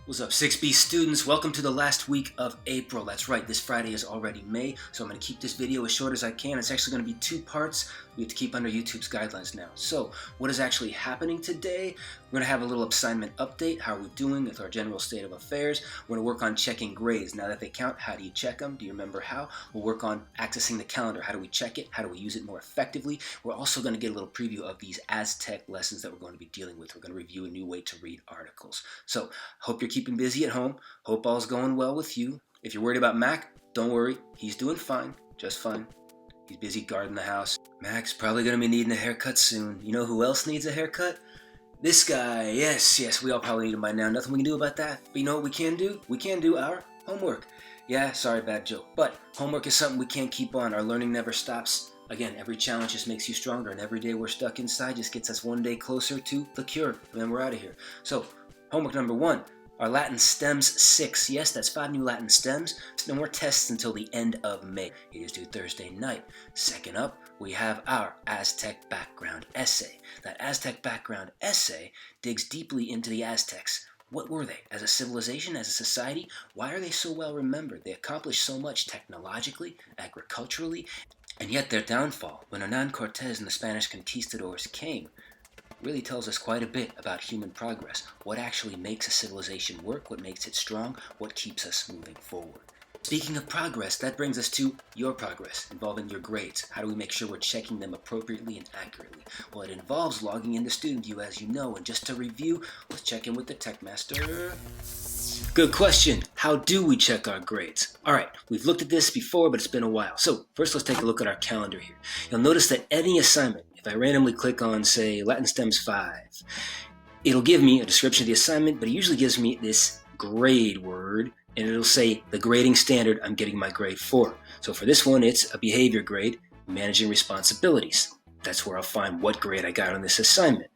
What's up, 6B students? Welcome to the last week of April. That's right, this Friday is already May, so I'm going to keep this video as short as I can. It's actually going to be 2 parts. We have to keep under YouTube's guidelines now. So, what is actually happening today? We're going to have a little assignment update. How are we doing with our general state of affairs? We're going to work on checking grades. Now that they count, how do you check them? Do you remember how? We'll work on accessing the calendar. How do we check it? How do we use it more effectively? We're also going to get a little preview of these Aztec lessons that we're going to be dealing with. We're going to review a new way to read articles. So, hope you're keeping busy at home. Hope all's going well with you. If you're worried about Mac, don't worry. He's doing fine. Just fine. He's busy guarding the house. Mac's probably going to be needing a haircut soon. You know who else needs a haircut? This guy. Yes, we all probably need him by now. Nothing we can do about that. But you know what we can do? We can do our homework. Yeah, sorry, bad joke. But homework is something we can't keep on. Our learning never stops. Again, every challenge just makes you stronger, and every day we're stuck inside just gets us one day closer to the cure, and then we're out of here. So, homework number 1. Our Latin stems 6. Yes, that's 5 new Latin stems. No more tests until the end of May. It is due Thursday night. Second up, we have our Aztec background essay. That Aztec background essay digs deeply into the Aztecs. What were they? As a civilization, as a society? Why are they so well remembered? They accomplished so much technologically, agriculturally, and yet their downfall, when Hernan Cortez and the Spanish conquistadors came, really tells us quite a bit about human progress. What actually makes a civilization work, what makes it strong, what keeps us moving forward. Speaking of progress, that brings us to your progress, involving your grades. How do we make sure we're checking them appropriately and accurately? Well, it involves logging into Student View, as you know, and just to review, let's check in with the Tech Master. Good question. How do we check our grades? Alright, we've looked at this before, but it's been a while. So, first let's take a look at our calendar here. You'll notice that any assignment, if I randomly click on, say, Latin Stems 5, it'll give me a description of the assignment, but it usually gives me this grade word, and it'll say the grading standard I'm getting my grade for. So for this one, it's a behavior grade, managing responsibilities. That's where I'll find what grade I got on this assignment.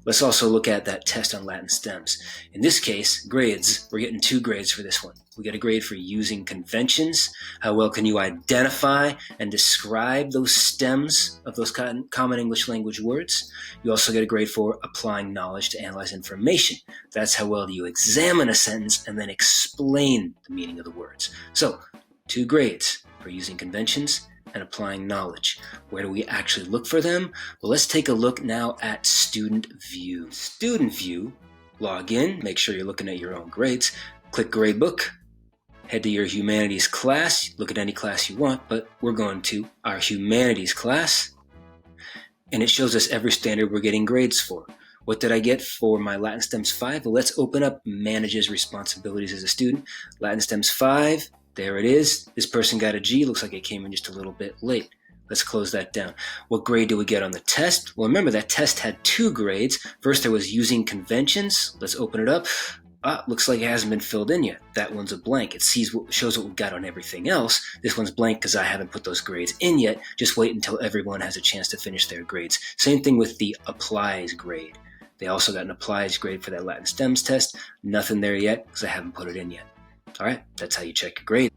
Let's also look at that test on Latin stems. In this case, grades, we're getting 2 grades for this one. We get a grade for using conventions. How well can you identify and describe those stems of those common English language words? You also get a grade for applying knowledge to analyze information. That's how well do you examine a sentence and then explain the meaning of the words. So, 2 grades for using conventions and applying knowledge. Where do we actually look for them? Well, let's take a look now at Student View. Student View, log in, make sure you're looking at your own grades, click Gradebook, head to your humanities class, look at any class you want, but we're going to our humanities class, and it shows us every standard we're getting grades for. What did I get for my Latin Stems 5? Well, let's open up Manages Responsibilities as a Student. Latin Stems 5, there it is. This person got a G. Looks like it came in just a little bit late. Let's close that down. What grade do we get on the test? Well, remember that test had 2 grades. First, there was using conventions. Let's open it up. Looks like it hasn't been filled in yet. That one's a blank. It shows what we got on everything else. This one's blank because I haven't put those grades in yet. Just wait until everyone has a chance to finish their grades. Same thing with the applies grade. They also got an applies grade for that Latin stems test. Nothing there yet because I haven't put it in yet. All right, that's how you check your grade.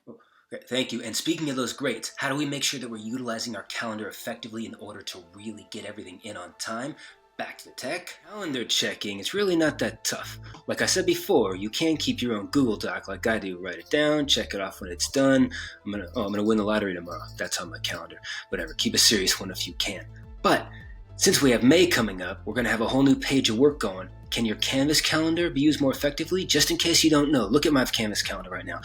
Okay, thank you. And speaking of those grades, how do we make sure that we're utilizing our calendar effectively in order to really get everything in on time? Back to the tech. Calendar checking, it's really not that tough. Like I said before, you can keep your own Google Doc like I do. Write it down, check it off when it's done. I'm gonna win the lottery tomorrow. That's on my calendar. Whatever, keep a serious one if you can. But since we have May coming up, we're gonna have a whole new page of work going. Can your Canvas calendar be used more effectively? Just in case you don't know, look at my Canvas calendar right now.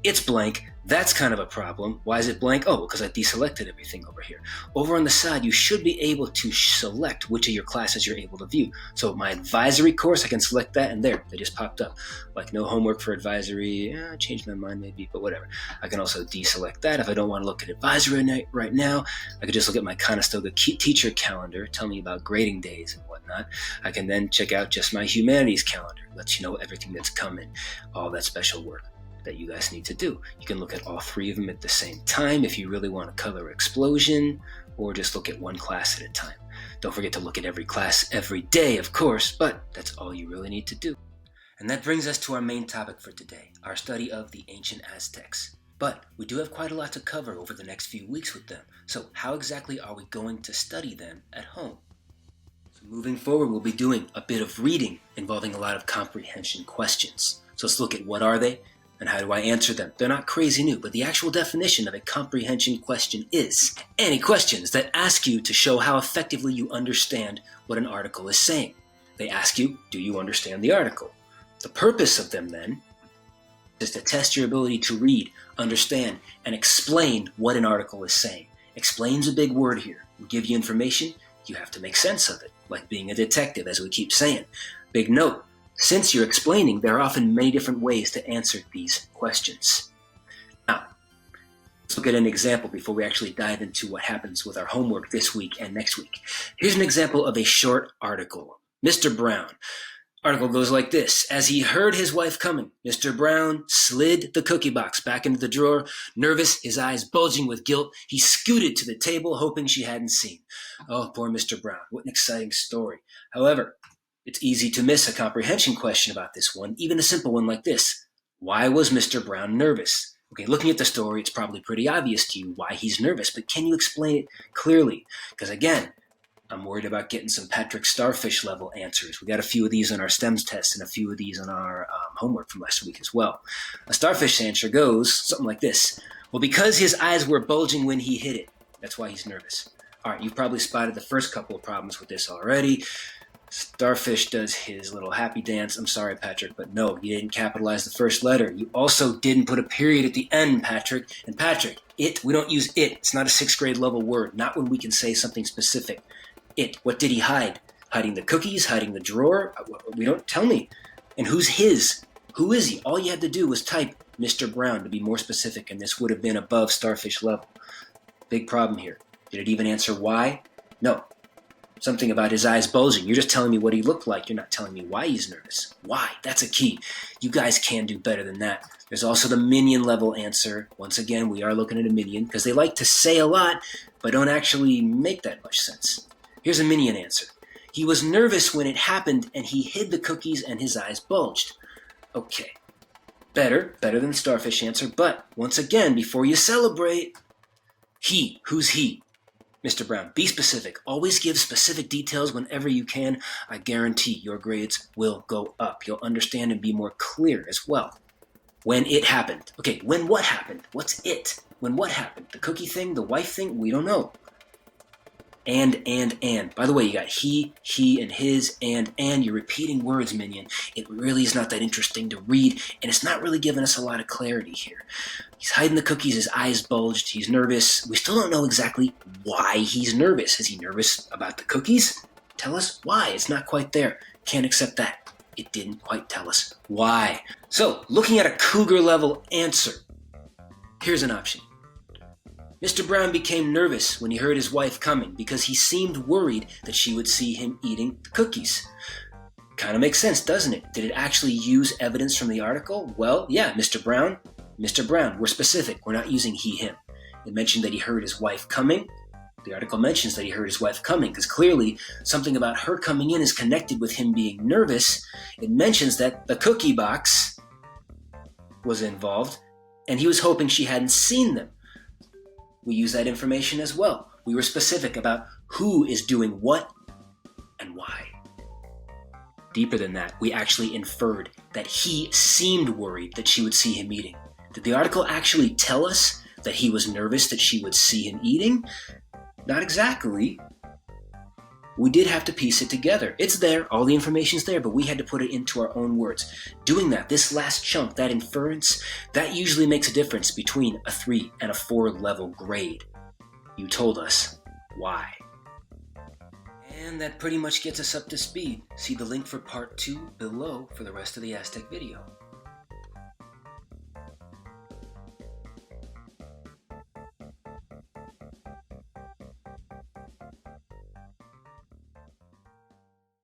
It's blank. That's kind of a problem. Why is it blank? Oh, because I deselected everything over here. Over on the side, you should be able to select which of your classes you're able to view. So my advisory course, I can select that, and there, they just popped up. Like no homework for advisory. I changed my mind maybe, but whatever. I can also deselect that. If I don't want to look at advisory right now, I could just look at my Conestoga teacher calendar, tell me about grading days and whatnot. I can then check out just my humanities calendar. Lets you know everything that's coming, all that special work that you guys need to do. You can look at all 3 of them at the same time if you really want a color explosion, or just look at one class at a time. Don't forget to look at every class every day, of course, but that's all you really need to do. And that brings us to our main topic for today, our study of the ancient Aztecs. But we do have quite a lot to cover over the next few weeks with them. So how exactly are we going to study them at home? Moving forward, we'll be doing a bit of reading involving a lot of comprehension questions. So let's look at what are they and how do I answer them. They're not crazy new, but the actual definition of a comprehension question is any questions that ask you to show how effectively you understand what an article is saying. They ask you, do you understand the article? The purpose of them then is to test your ability to read, understand, and explain what an article is saying. Explain's a big word here. We give you information, you have to make sense of it, like being a detective, as we keep saying. Big note, since you're explaining, there are often many different ways to answer these questions. Now, let's look at an example before we actually dive into what happens with our homework this week and next week. Here's an example of a short article. Mr. Brown. Article goes like this. As he heard his wife coming, Mr. Brown slid the cookie box back into the drawer. Nervous, his eyes bulging with guilt, he scooted to the table, hoping she hadn't seen. Oh, poor Mr. Brown. What an exciting story. However, it's easy to miss a comprehension question about this one, even a simple one like this. Why was Mr. Brown nervous? Okay, looking at the story, it's probably pretty obvious to you why he's nervous, but can you explain it clearly? Because again, I'm worried about getting some Patrick Starfish level answers. We got a few of these on our STEMS test and a few of these on our homework from last week as well. A Starfish answer goes something like this. Well, because his eyes were bulging when he hit it. That's why he's nervous. All right, you've probably spotted the first couple of problems with this already. Starfish does his little happy dance. I'm sorry, Patrick, but no, you didn't capitalize the first letter. You also didn't put a period at the end, Patrick. And Patrick, we don't use it. It's not a 6th grade level word, not when we can say something specific. It. What did he hide? Hiding the cookies? Hiding the drawer? We don't tell me. And who's his? Who is he? All you had to do was type Mr. Brown to be more specific, and this would have been above Starfish level. Big problem here. Did it even answer why? No. Something about his eyes bulging. You're just telling me what he looked like. You're not telling me why he's nervous. Why? That's a key. You guys can do better than that. There's also the minion level answer. Once again, we are looking at a minion because they like to say a lot, but don't actually make that much sense. Here's a minion answer. He was nervous when it happened and he hid the cookies and his eyes bulged. Okay. Better than Starfish answer, but once again, before you celebrate, he. Who's he? Mr. Brown, be specific. Always give specific details whenever you can. I guarantee your grades will go up. You'll understand and be more clear as well. When it happened. Okay, when what happened? What's it? When what happened? The cookie thing? The wife thing? We don't know. And. By the way, you got he, and his, and. You're repeating words, minion. It really is not that interesting to read, and it's not really giving us a lot of clarity here. He's hiding the cookies, his eyes bulged, he's nervous. We still don't know exactly why he's nervous. Is he nervous about the cookies? Tell us why. It's not quite there. Can't accept that. It didn't quite tell us why. So, looking at a cougar level answer, here's an option. Mr. Brown became nervous when he heard his wife coming because he seemed worried that she would see him eating the cookies. Kind of makes sense, doesn't it? Did it actually use evidence from the article? Well, yeah, Mr. Brown, we're specific. We're not using he, him. It mentioned that he heard his wife coming. The article mentions that he heard his wife coming because clearly something about her coming in is connected with him being nervous. It mentions that the cookie box was involved and he was hoping she hadn't seen them. We use that information as well. We were specific about who is doing what and why. Deeper than that, we actually inferred that he seemed worried that she would see him eating. Did the article actually tell us that he was nervous that she would see him eating? Not exactly. We did have to piece it together. It's there, all the information's there, but we had to put it into our own words. Doing that, this last chunk, that inference, that usually makes a difference between a 3 and a 4 level grade. You told us why. And that pretty much gets us up to speed. See the link for part 2 below for the rest of the Aztec video.